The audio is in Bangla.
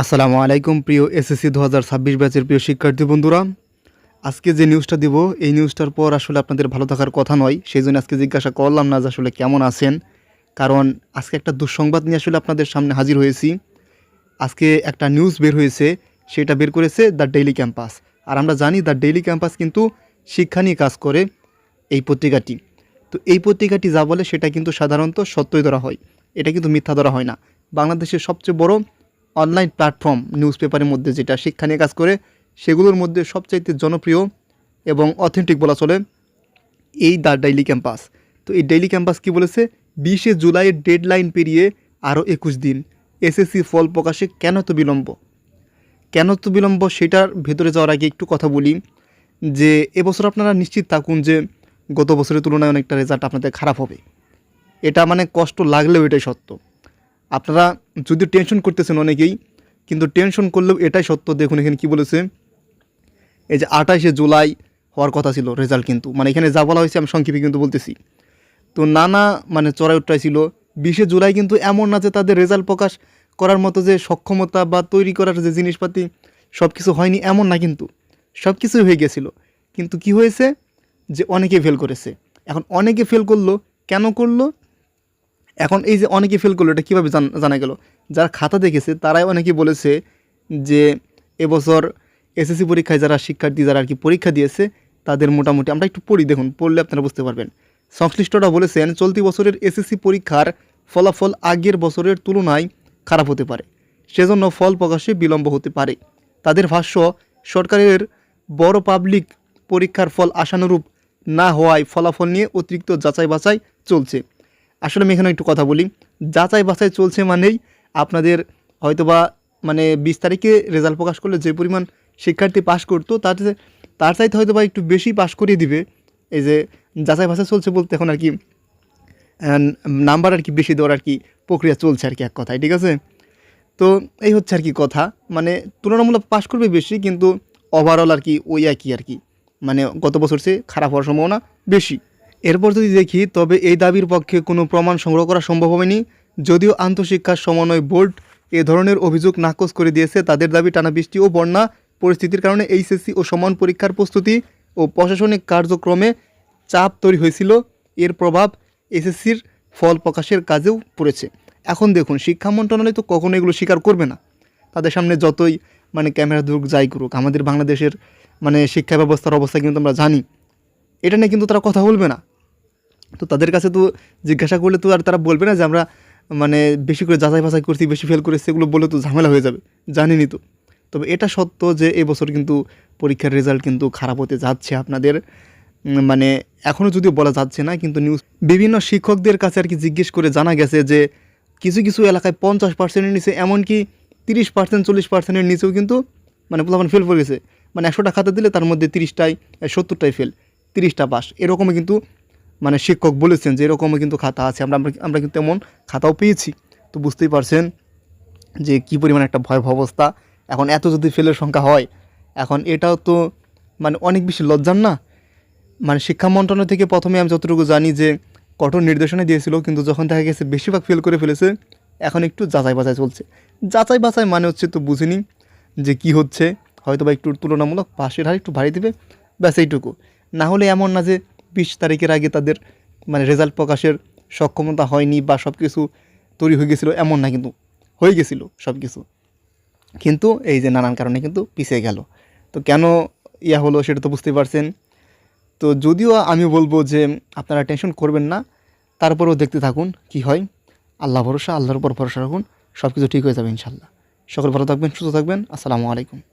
আসসালামু আলাইকুম প্রিয় এসএসসি 2026 ব্যাচের প্রিয় শিক্ষার্থী বন্ধুরা। আজকে যে নিউজটা দিব এই নিউজটার পর আসলে আপনাদের ভালো থাকার কথা নয়, সেই জন্য আজকে জিজ্ঞাসা করলাম না যে আসলে কেমন আছেন, কারণ আজকে একটা দুঃসংবাদ নিয়ে আসলে আপনাদের সামনে হাজির হয়েছি। আজকে একটা নিউজ বের হয়েছে, সেটা বের করেছে দ্য ডেইলি ক্যাম্পাস। আর আমরা জানি দ্য ডেইলি ক্যাম্পাস কিন্তু শিক্ষা নিয়ে কাজ করে এই পত্রিকাটি। তো এই পত্রিকাটি যা বলে সেটা কিন্তু সাধারণত সত্যই ধরা হয়, এটা কিন্তু মিথ্যা ধরা হয় না। বাংলাদেশের সবচেয়ে বড় অনলাইন প্ল্যাটফর্ম নিউজ পেপারের মধ্যে যেটা শিক্ষা নিয়ে কাজ করে সেগুলোর মধ্যে সবচাইতে জনপ্রিয় এবং অথেন্টিক বলা চলে এই দ্য ডেইলি ক্যাম্পাস। তো এই ডেইলি ক্যাম্পাস কি বলেছে, 20শে জুলাইয়ের ডেডলাইন পেরিয়ে আরও 21 দিন, এসএসসি ফল প্রকাশে কেন তো বিলম্ব সেটার ভেতরে যাওয়ার আগে একটু কথা বলি যে এবছর আপনারা নিশ্চিত থাকুন যে গত বছরের তুলনায় অনেকটা রেজাল্ট আপনাদের খারাপ হবে। এটা মানে কষ্ট লাগলেও এটাই সত্য। আপনারা যদিও টেনশন করতেছেন অনেকেই, কিন্তু টেনশন করলেও এটাই সত্য। দেখুন এখানে কী বলেছে, এই যে 28শে জুলাই হওয়ার কথা ছিল রেজাল্ট, কিন্তু মানে এখানে যা বলা হয়েছে আমি সংক্ষেপে কিন্তু বলতেছি। তো নানা মানে চড়াই উট্টাই ছিল। 20শে জুলাই কিন্তু এমন না যে তাদের রেজাল্ট প্রকাশ করার মতো যে সক্ষমতা বা তৈরি করার যে জিনিসপাতি সব কিছু হয়নি এমন না, কিন্তু সব কিছুই হয়ে গেছিলো। কিন্তু কি হয়েছে যে অনেকে ফেল করেছে। এখন অনেকে ফেল করলো, কেন করলো? এখন এই যে অনেকে ফেল করলো এটা কীভাবে জানা গেল? যারা খাতা দেখেছে তারাই অনেকে বলেছে যে এবছর এসএসসি পরীক্ষায় যারা শিক্ষার্থী যারা আর কি পরীক্ষা দিয়েছে তাদের মোটামুটি, আমরা একটু পড়ি, দেখুন পড়লে আপনারা বুঝতে পারবেন। সংশ্লিষ্টরা বলেছেন চলতি বছরের এসএসসি পরীক্ষার ফলাফল আগের বছরের তুলনায় খারাপ হতে পারে, সেজন্য ফল প্রকাশে বিলম্ব হতে পারে। তাদের ভাষ্য, সরকারের বড় পাবলিক পরীক্ষার ফল আশানুরূপ না হওয়ায় ফলাফল নিয়ে অতিরিক্ত যাচাই বাছাই চলছে। আসলে আমি এখানে একটু কথা বলি, যাচাই বাছাই চলছে মানেই আপনাদের হয়তোবা মানে 20 তারিখে রেজাল্ট প্রকাশ করলে যে পরিমাণ শিক্ষার্থী পাশ করতো তার চাইতে হয়তোবা একটু বেশি পাশ করিয়ে দিবে। এই যে যাচাই বাছাই চলছে বলতে এখন আর কি নাম্বার আর কি বেশি দেওয়ার আর কি প্রক্রিয়া চলছে আর কি, এক কথায়, ঠিক আছে? তো এই হচ্ছে আর কি কথা, মানে তুলনামূলক পাশ করবে বেশি, কিন্তু ওভারঅল আর কি ওই একই আর কি, মানে গত বছর চেয়ে খারাপ হওয়ার সম্ভাবনা বেশি। এরপর যদি দেখি তবে এই দাবির পক্ষে কোনো প্রমাণ সংগ্রহ করা সম্ভব হয়নি। যদিও আন্তঃশিক্ষা সমন্বয় বোর্ড এ ধরনের অভিযোগ নাকচ করে দিয়েছে, তাদের দাবি টানা বৃষ্টি ও বন্যা পরিস্থিতির কারণে এইচএসসি ও সমান পরীক্ষার প্রস্তুতি ও প্রশাসনিক কার্যক্রমে চাপ তৈরি হয়েছিল। এর প্রভাব এসএসসির ফল প্রকাশের কাজেও পড়েছে। এখন দেখুন শিক্ষা মন্ত্রণালয় তো কখনো এগুলো স্বীকার করবে না, তাদের সামনে যতই মানে ক্যামেরা ধরুক যাই করুক। আমাদের বাংলাদেশের মানে শিক্ষা ব্যবস্থার অবস্থা কিন্তু আমরা জানি, এটা নিয়ে কিন্তু তারা কথা বলবে না। তো তাদের কাছে তো জিজ্ঞাসা করলে তো আর তারা বলবে না যে আমরা মানে বেশি করে যাচাই বাছাই করছি, বেশি ফেল করেছি, এগুলো বলে তো ঝামেলা হয়ে যাবে, জানিনি তো। তবে এটা সত্য যে এবছর কিন্তু পরীক্ষার রেজাল্ট কিন্তু খারাপ হতে যাচ্ছে আপনাদের, মানে এখনও যদিও বলা যাচ্ছে না, কিন্তু নিউজ বিভিন্ন শিক্ষকদের কাছে আর কি জিজ্ঞেস করে জানা গেছে যে কিছু কিছু এলাকায় 50%-এর নিচে, এমনকি 30%, 40%-এর নিচেও কিন্তু মানে পোলাপান ফেল করে গেছে। মানে 100টা খাতা দিলে তার মধ্যে 30টায় 70টাই ফেল, 30টা পাস, এরকমই কিন্তু মানে শিক্ষক বলেছেন যে এরকমও কিন্তু খাতা আছে। আমরা কিন্তু এমন খাতাও পেয়েছি। তো বুঝতেই পারছেন যে কী পরিমাণ একটা ভয়াবহ অবস্থা। এখন এত যদি ফেলের সংখ্যা হয়, এখন এটাও তো মানে অনেক বেশি লজ্জার না? মানে শিক্ষা মন্ত্রণালয় থেকে প্রথমে আমি যতটুকু জানি যে কঠোর নির্দেশনা দিয়েছিল, কিন্তু যখন দেখা গেছে বেশিরভাগ ফেল করে ফেলেছে, এখন একটু যাচাই বাছাই চলছে। যাচাই বাছাই মানে হচ্ছে তো বুঝিনি যে কি হচ্ছে, হয়তো বা একটু তুলনামূলক পাশের হার একটু বাড়িয়ে দেবে, ব্যাস এইটুকু। না হলে এমন না যে 20 তারিখের আগে তাদের মানে রেজাল্ট প্রকাশের সক্ষমতা হয়নি বা সব কিছু তৈরি হয়ে গেছিলো, এমন না, কিন্তু হয়ে গেছিলো সব কিছু, কিন্তু এই যে নানান কারণে কিন্তু পিছিয়ে গেল। তো কেন ইয়া হলো সেটা তো বুঝতেই পারছেন। তো যদিও আমি বলবো যে আপনারা টেনশন করবেন না, তারপরেও দেখতে থাকুন কি হয়। আল্লাহ ভরসা, আল্লাহর উপর ভরসা রাখুন, সব কিছু ঠিক হয়ে যাবে ইনশাল্লাহ। সকল ভালো থাকবেন, সুস্থ থাকবেন। আসসালামু আলাইকুম।